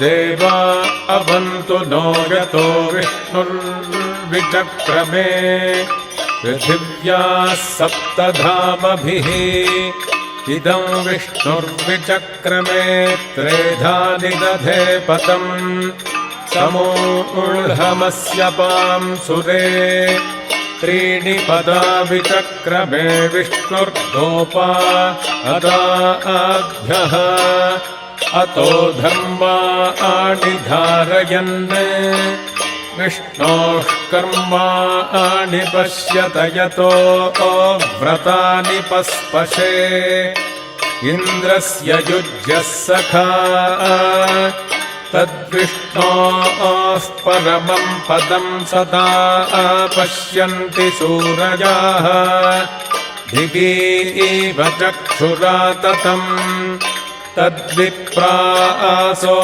देवा अवन्तु नो यतो विष्णुर्विचक्रमे पृथिव्याः सप्तधामभिः इदं विष्णुर्विचक्रमे त्रेधा निदधे पदम् समूढमस्य पांसुरे त्रीणि पदा विचक्रमे विष्णुर्गोपादाभ्यः अतो धर्माणि धारयन् विष्णोः कर्माणि पश्यत यतो व्रतानि पस्पशे इन्द्रस्य युज्यः सखा तद्विष्णोः परमं पदं सदा पश्यन्ति सूरयाः दिवि इव चक्षुरा ततं तद्विप्रासो